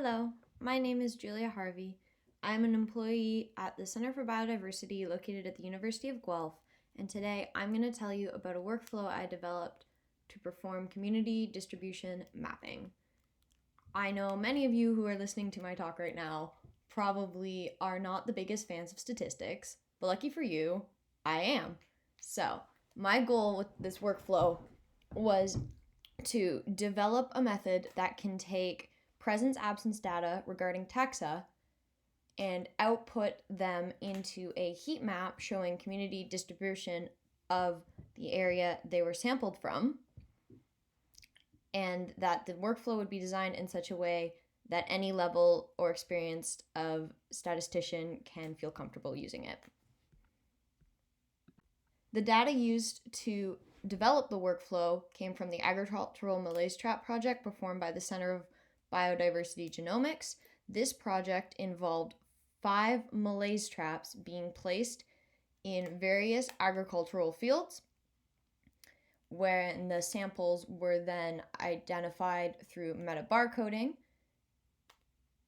Hello, my name is Julia Harvie. I'm an employee at the Center for Biodiversity located at the University of Guelph, and today I'm going to tell you about a workflow I developed to perform community distribution mapping. I know many of you who are listening to my talk right now probably are not the biggest fans of statistics, but lucky for you, I am. So, my goal with this workflow was to develop a method that can take presence-absence data regarding taxa and output them into a heat map showing community distribution of the area they were sampled from, and that the workflow would be designed in such a way that any level or experience of statistician can feel comfortable using it. The data used to develop the workflow came from the Agricultural Malaise Trap project performed by the Center of Biodiversity Genomics. This project involved 5 malaise traps being placed in various agricultural fields, when the samples were then identified through metabarcoding.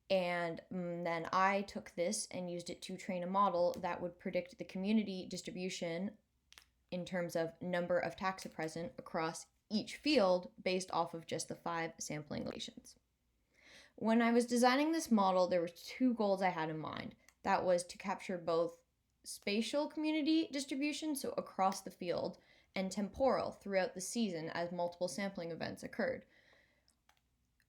And then I took this and used it to train a model that would predict the community distribution in terms of number of taxa present across each field based off of just the 5 sampling locations. When I was designing this model, there were 2 goals I had in mind. That was to capture both spatial community distribution, so across the field, and temporal throughout the season as multiple sampling events occurred.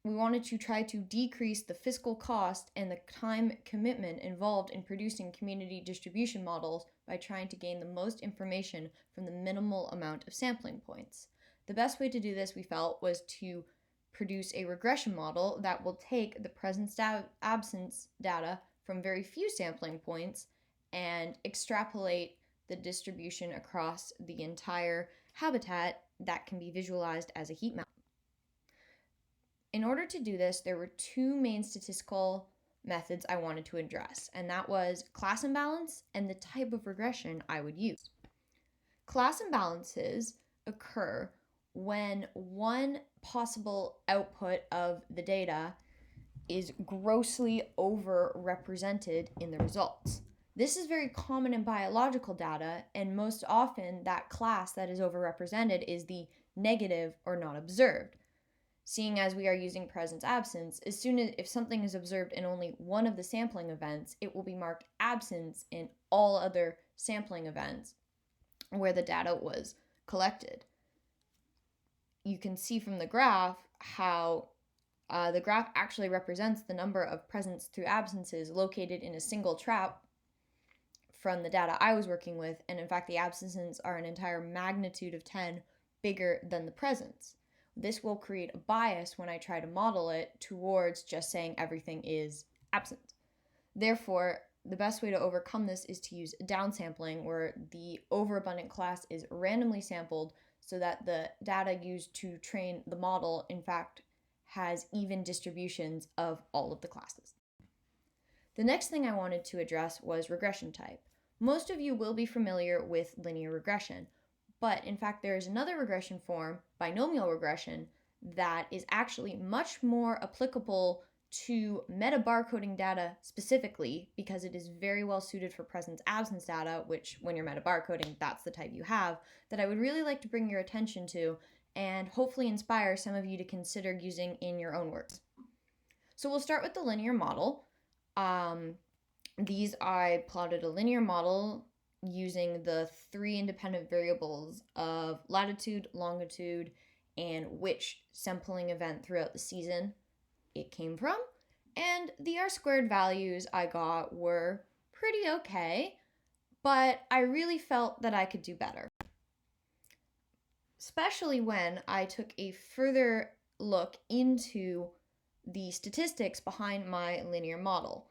We wanted to try to decrease the fiscal cost and the time commitment involved in producing community distribution models by trying to gain the most information from the minimal amount of sampling points. The best way to do this, we felt, was to produce a regression model that will take the presence-absence data from very few sampling points and extrapolate the distribution across the entire habitat that can be visualized as a heat map. In order to do this, there were 2 main statistical methods I wanted to address, and that was class imbalance and the type of regression I would use. Class imbalances occur when one possible output of the data is grossly overrepresented in the results. This is very common in biological data, and most often that class that is overrepresented is the negative or not observed. Seeing as we are using presence-absence, as soon as if something is observed in only one of the sampling events, it will be marked absence in all other sampling events where the data was collected. You can see from the graph how the graph actually represents the number of presence through absences located in a single trap from the data I was working with, and in fact the absences are an entire magnitude of 10 bigger than the presence. This will create a bias when I try to model it towards just saying everything is absent. Therefore, the best way to overcome this is to use downsampling, where the overabundant class is randomly sampled so that the data used to train the model, in fact, has even distributions of all of the classes. The next thing I wanted to address was regression type. Most of you will be familiar with linear regression, but in fact there is another regression form, binomial regression, that is actually much more applicable to metabarcoding data specifically because it is very well suited for presence-absence data, which when you're metabarcoding, that's the type you have, that I would really like to bring your attention to and hopefully inspire some of you to consider using in your own works. So we'll start with the linear model. I plotted a linear model using the 3 independent variables of latitude, longitude, and which sampling event throughout the season it came from. And the R-squared values I got were pretty okay, but I really felt that I could do better. Especially when I took a further look into the statistics behind my linear model.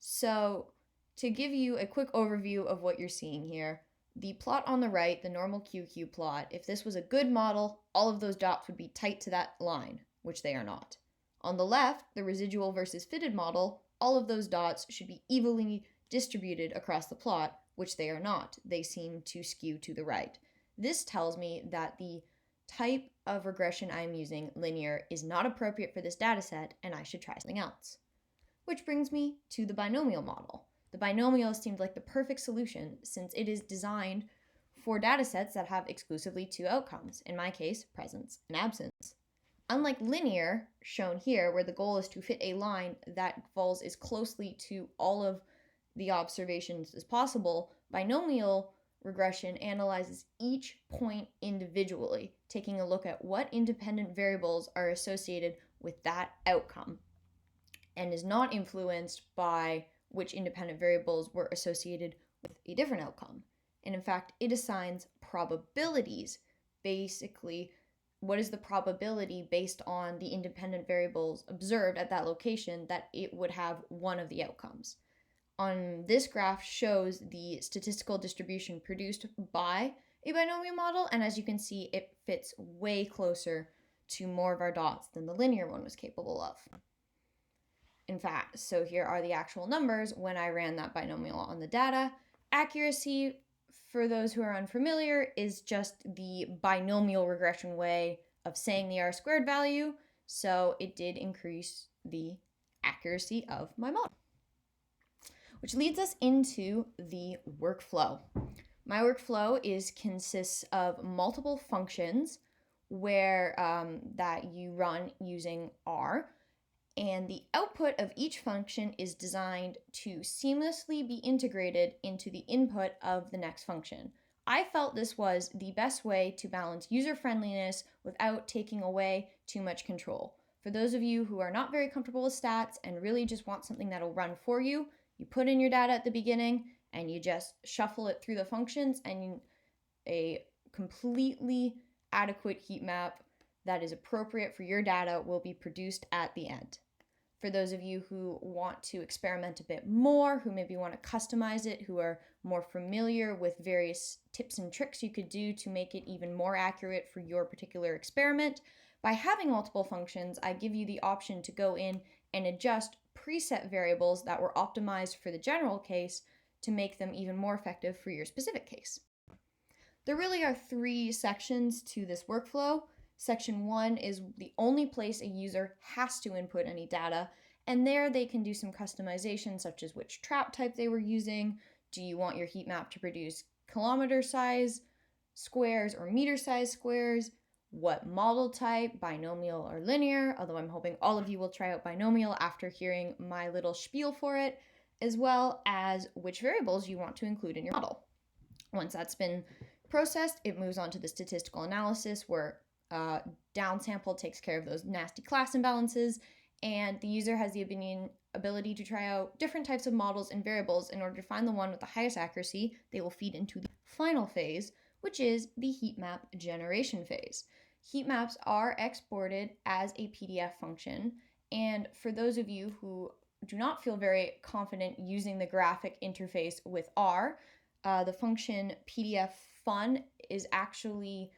So, to give you a quick overview of what you're seeing here, the plot on the right, the normal QQ plot, if this was a good model, all of those dots would be tight to that line, which they are not. On the left, the residual versus fitted model, all of those dots should be evenly distributed across the plot, which they are not. They seem to skew to the right. This tells me that the type of regression I'm using, linear, is not appropriate for this dataset, and I should try something else. Which brings me to the binomial model. The binomial seemed like the perfect solution since it is designed for datasets that have exclusively two outcomes, in my case, presence and absence. Unlike linear, shown here, where the goal is to fit a line that falls as closely to all of the observations as possible, binomial regression analyzes each point individually, taking a look at what independent variables are associated with that outcome, and is not influenced by which independent variables were associated with a different outcome. And in fact, it assigns probabilities. Basically, what is the probability based on the independent variables observed at that location that it would have one of the outcomes? On this graph shows the statistical distribution produced by a binomial model, and as you can see, it fits way closer to more of our dots than the linear one was capable of. In fact, so here are the actual numbers when I ran that binomial on the data. Accuracy, for those who are unfamiliar, is just the binomial regression way of saying the R-squared value, so it did increase the accuracy of my model. Which leads us into the workflow. My workflow consists of multiple functions where that you run using R, and the output of each function is designed to seamlessly be integrated into the input of the next function. I felt this was the best way to balance user-friendliness without taking away too much control. For those of you who are not very comfortable with stats and really just want something that'll run for you, you put in your data at the beginning and you just shuffle it through the functions, and a completely adequate heat map that is appropriate for your data will be produced at the end. For those of you who want to experiment a bit more, who maybe want to customize it, who are more familiar with various tips and tricks you could do to make it even more accurate for your particular experiment, by having multiple functions, I give you the option to go in and adjust preset variables that were optimized for the general case to make them even more effective for your specific case. There really are three sections to this workflow. Section 1 is the only place a user has to input any data, and there they can do some customization, such as which trap type they were using. Do you want your heat map to produce kilometer size squares or meter size squares? What model type, binomial or linear, although I'm hoping all of you will try out binomial after hearing my little spiel for it, as well as which variables you want to include in your model. Once that's been processed, it moves on to the statistical analysis, where downsample takes care of those nasty class imbalances, and the user has the ability to try out different types of models and variables in order to find the one with the highest accuracy. They will feed into the final phase, which is the Heatmap Generation phase. Heat maps are exported as a PDF function, and for those of you who do not feel very confident using the graphic interface with R, the function PDF fun is actually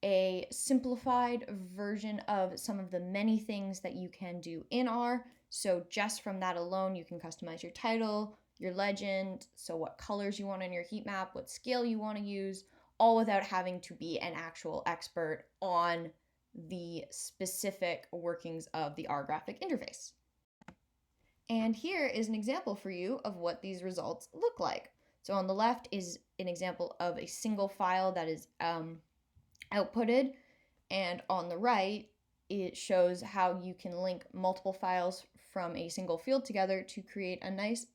a simplified version of some of the many things that you can do in R. So just from that alone, you can customize your title, your legend, so what colors you want in your heat map, what scale you want to use, all without having to be an actual expert on the specific workings of the R graphic interface. And here is an example for you of what these results look like. So on the left is an example of a single file that is outputted, and on the right it shows how you can link multiple files from a single field together to create a nice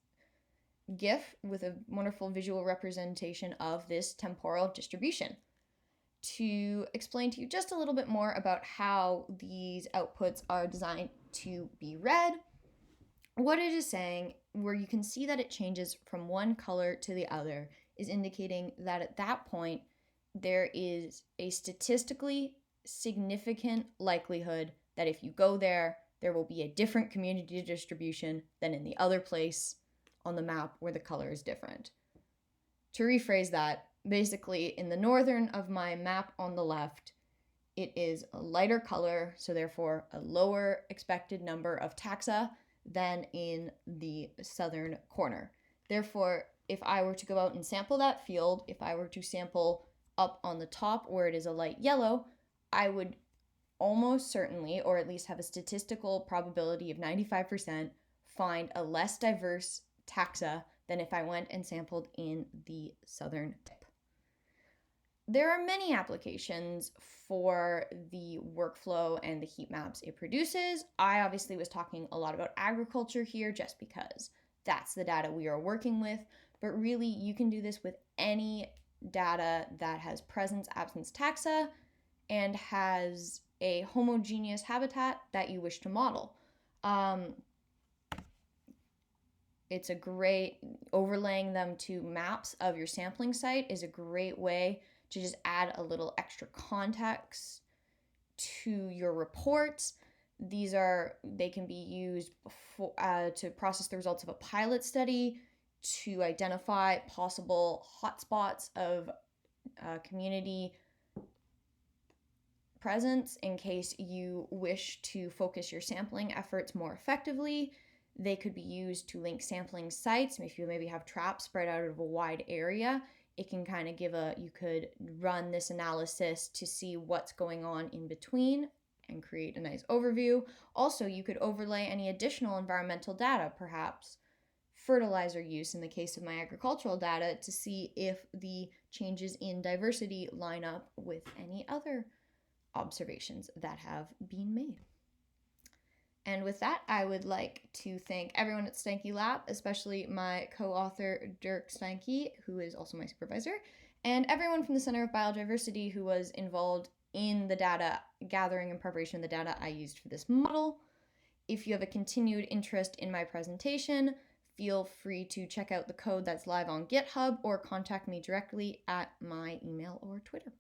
GIF with a wonderful visual representation of this temporal distribution. To explain to you just a little bit more about how these outputs are designed to be read, what it is saying, where you can see that it changes from one color to the other, is indicating that at that point there is a statistically significant likelihood that if you go there, there will be a different community distribution than in the other place on the map where the color is different. To rephrase that, basically in the northern of my map on the left, it is a lighter color, so therefore a lower expected number of taxa than in the southern corner. Therefore, if I were to go out and sample that field, if I were to sample up on the top where it is a light yellow, I would almost certainly, or at least have a statistical probability of 95%, find a less diverse taxa than if I went and sampled in the southern tip. There are many applications for the workflow and the heat maps it produces. I obviously was talking a lot about agriculture here just because that's the data we are working with, but really you can do this with any data that has presence absence taxa and has a homogeneous habitat that you wish to model. It's a great, overlaying them to maps of your sampling site is a great way to just add a little extra context to your reports. They can be used to process the results of a pilot study, to identify possible hotspots of community presence in case you wish to focus your sampling efforts more effectively. They could be used to link sampling sites. If you maybe have traps spread out of a wide area, it can kind of you could run this analysis to see what's going on in between and create a nice overview. Also, you could overlay any additional environmental data, perhaps fertilizer use in the case of my agricultural data, to see if the changes in diversity line up with any other observations that have been made. And with that, I would like to thank everyone at Stanky Lab, especially my co-author, Dirk Stanky, who is also my supervisor, and everyone from the Center of Biodiversity who was involved in the data gathering and preparation of the data I used for this model. If you have a continued interest in my presentation, feel free to check out the code that's live on GitHub or contact me directly at my email or Twitter.